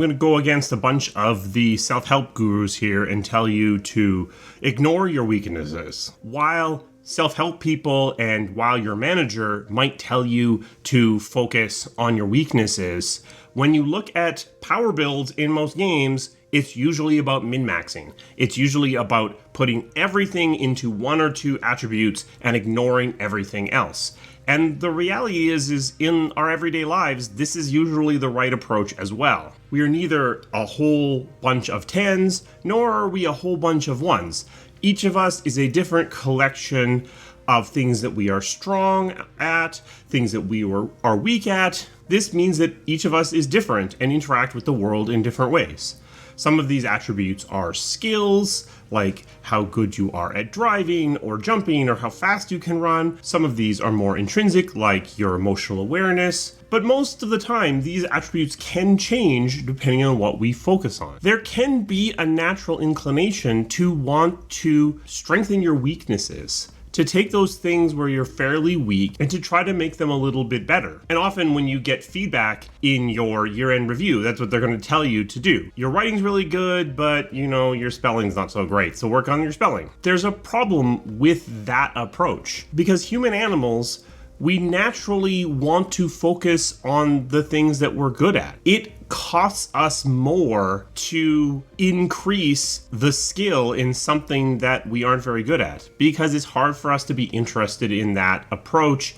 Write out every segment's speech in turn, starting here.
I'm going to go against a bunch of the self-help gurus here and tell you to ignore your weaknesses. While self-help people and while your manager might tell you to focus on your weaknesses, when you look at power builds in most games, it's usually about min-maxing. It's usually about putting everything into one or two attributes and ignoring everything else. And the reality is in our everyday lives, this is usually the right approach as well. We are neither a whole bunch of 10s, nor are we a whole bunch of 1s. Each of us is a different collection of things that we are strong at, things that we are weak at. This means that each of us is different and interact with the world in different ways. Some of these attributes are skills, like how good you are at driving or jumping or how fast you can run. Some of these are more intrinsic, like your emotional awareness. But most of the time, these attributes can change depending on what we focus on. There can be a natural inclination to want to strengthen your weaknesses, to take those things where you're fairly weak and to try to make them a little bit better. And often when you get feedback in your year-end review, that's what they're going to tell you to do. Your writing's really good, but your spelling's not so great, so work on your spelling. There's a problem with that approach because human animals, we naturally want to focus on the things that we're good at. It costs us more to increase the skill in something that we aren't very good at because it's hard for us to be interested in that approach.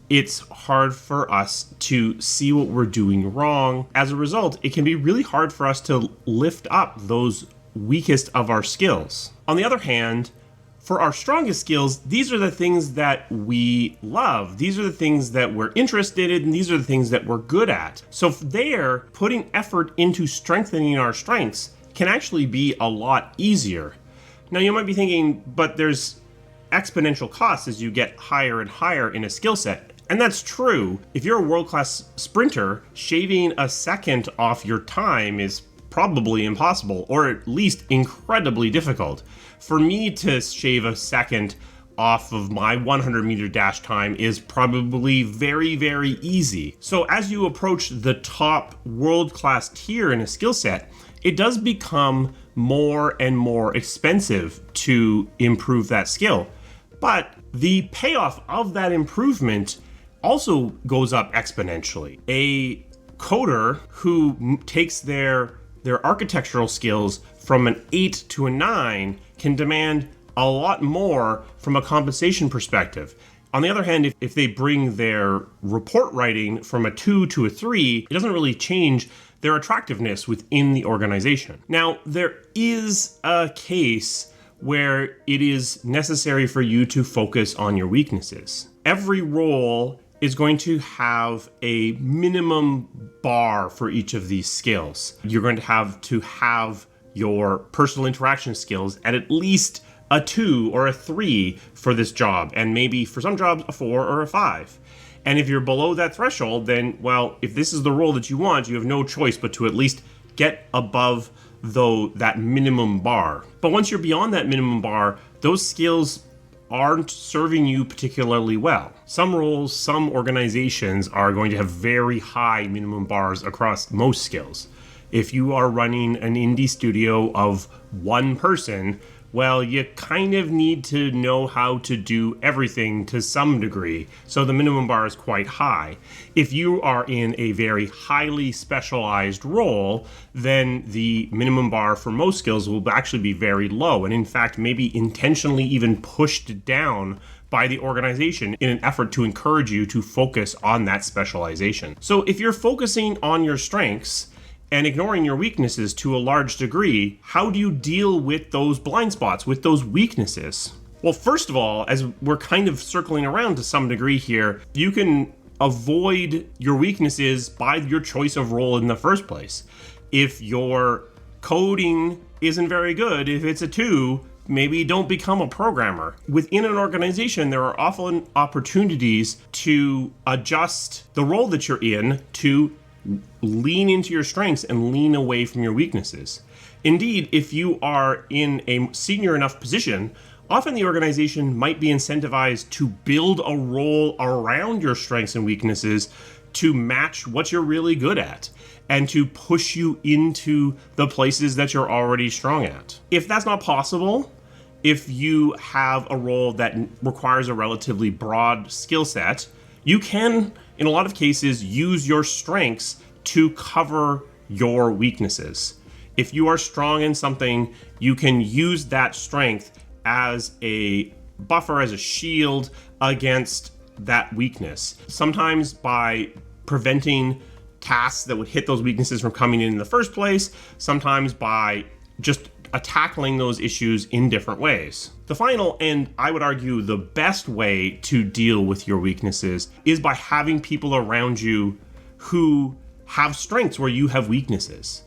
It's hard for us to see what we're doing wrong. As a result, it can be really hard for us to lift up those weakest of our skills. On the other hand, for our strongest skills, these are the things that we love. These are the things that we're interested in, and these are the things that we're good at. So there, putting effort into strengthening our strengths can actually be a lot easier. Now you might be thinking, but there's exponential costs as you get higher and higher in a skill set. And that's true. If you're a world-class sprinter, shaving a second off your time is probably impossible, or at least incredibly difficult. For me to shave a second off of my 100-meter dash time is probably very, very easy. So as you approach the top world-class tier in a skill set, it does become more and more expensive to improve that skill. But the payoff of that improvement also goes up exponentially. A coder who takes their architectural skills from an 8 to a 9 can demand a lot more from a compensation perspective. On the other hand, if they bring their report writing from a 2 to a 3, it doesn't really change their attractiveness within the organization. Now, there is a case where it is necessary for you to focus on your weaknesses. Every role is going to have a minimum bar for each of these skills. You're going to have your personal interaction skills at least a 2 or a 3 for this job, and maybe for some jobs a 4 or a 5. And if you're below that threshold, then, well, if this is the role that you want, you have no choice but to at least get above that minimum bar. But once you're beyond that minimum bar, those skills aren't serving you particularly well. Some roles, some organizations are going to have very high minimum bars across most skills. If you are running an indie studio of one person, well, you kind of need to know how to do everything to some degree, so the minimum bar is quite high. If you are in a very highly specialized role, then the minimum bar for most skills will actually be very low, and in fact, maybe intentionally even pushed down by the organization in an effort to encourage you to focus on that specialization. So if you're focusing on your strengths and ignoring your weaknesses to a large degree, how do you deal with those blind spots, with those weaknesses? Well, first of all, as we're kind of circling around to some degree here, you can avoid your weaknesses by your choice of role in the first place. If your coding isn't very good, if it's a 2, maybe don't become a programmer. Within an organization, there are often opportunities to adjust the role that you're in to lean into your strengths and lean away from your weaknesses. Indeed, if you are in a senior enough position, often the organization might be incentivized to build a role around your strengths and weaknesses to match what you're really good at. and to push you into the places that you're already strong at. If that's not possible, if you have a role that requires a relatively broad skill set, you can, in a lot of cases, use your strengths to cover your weaknesses. If you are strong in something, you can use that strength as a buffer, as a shield against that weakness. Sometimes by preventing tasks that would hit those weaknesses from coming in the first place, sometimes by just tackling those issues in different ways. The final, and I would argue the best way to deal with your weaknesses, is by having people around you who have strengths where you have weaknesses.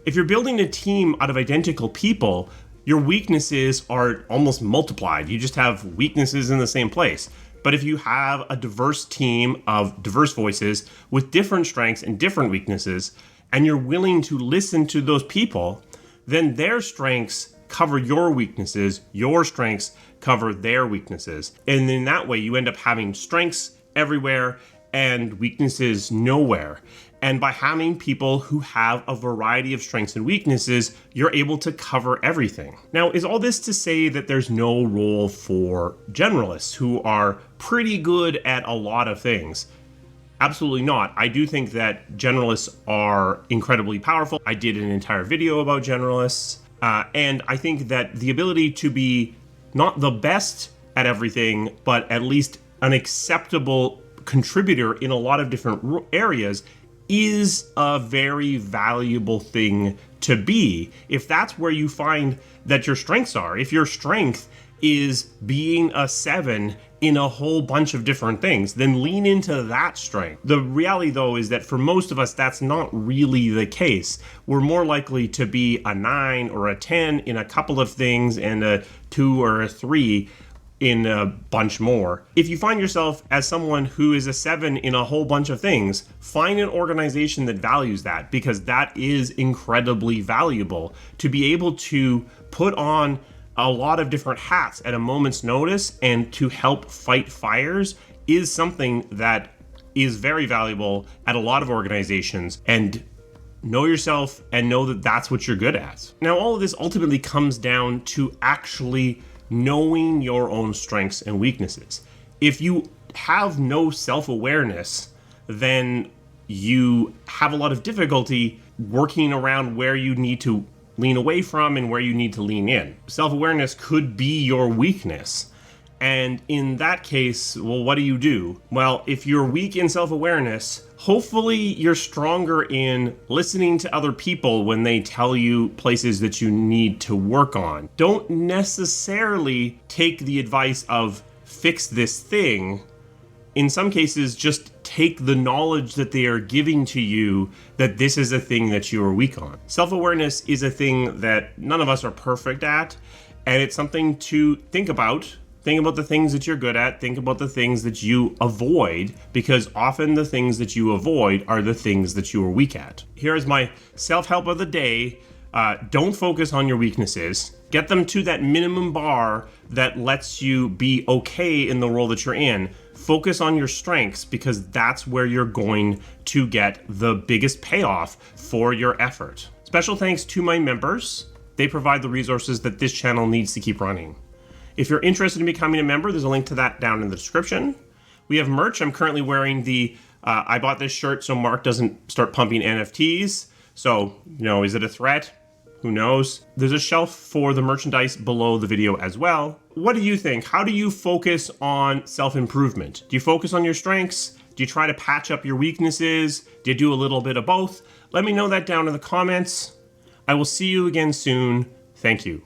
If you're building a team out of identical people, your weaknesses are almost multiplied. You just have weaknesses in the same place. But if you have a diverse team of diverse voices with different strengths and different weaknesses, and you're willing to listen to those people, then their strengths cover your weaknesses, your strengths cover their weaknesses. And in that way, you end up having strengths everywhere and weaknesses nowhere. And by having people who have a variety of strengths and weaknesses, you're able to cover everything. Now, is all this to say that there's no role for generalists who are pretty good at a lot of things? Absolutely not. I do think that generalists are incredibly powerful. I did an entire video about generalists. And I think that the ability to be not the best at everything, but at least an acceptable contributor in a lot of different areas is a very valuable thing to be. If that's where you find that your strengths are, if your strength is being a 7 in a whole bunch of different things, then lean into that strength. The reality, though, is that for most of us, that's not really the case. We're more likely to be a 9 or a 10 in a couple of things and a 2 or a 3 in a bunch more. If you find yourself as someone who is a 7 in a whole bunch of things, find an organization that values that, because that is incredibly valuable. To be able to put on a lot of different hats at a moment's notice and to help fight fires is something that is very valuable at a lot of organizations. And know yourself and know that that's what you're good at. Now, all of this ultimately comes down to actually knowing your own strengths and weaknesses. If you have no self-awareness, then you have a lot of difficulty working around where you need to lean away from and where you need to lean in. Self-awareness could be your weakness. And in that case, well, what do? Well, if you're weak in self-awareness, hopefully you're stronger in listening to other people when they tell you places that you need to work on. Don't necessarily take the advice of fix this thing. In some cases, just take the knowledge that they are giving to you that this is a thing that you are weak on. Self-awareness is a thing that none of us are perfect at, and it's something to think about. Think about the things that you're good at. Think about the things that you avoid, because often the things that you avoid are the things that you are weak at. Here is my self-help of the day. Don't focus on your weaknesses. Get them to that minimum bar that lets you be okay in the role that you're in. Focus on your strengths, because that's where you're going to get the biggest payoff for your effort. Special thanks to my members. They provide the resources that this channel needs to keep running. If you're interested in becoming a member, there's a link to that down in the description. We have merch. I'm currently wearing the, I bought this shirt so Mark doesn't start pumping NFTs. So, is it a threat? Who knows? There's a shelf for the merchandise below the video as well. What do you think? How do you focus on self-improvement? Do you focus on your strengths? Do you try to patch up your weaknesses? Do you do a little bit of both? Let me know that down in the comments. I will see you again soon. Thank you.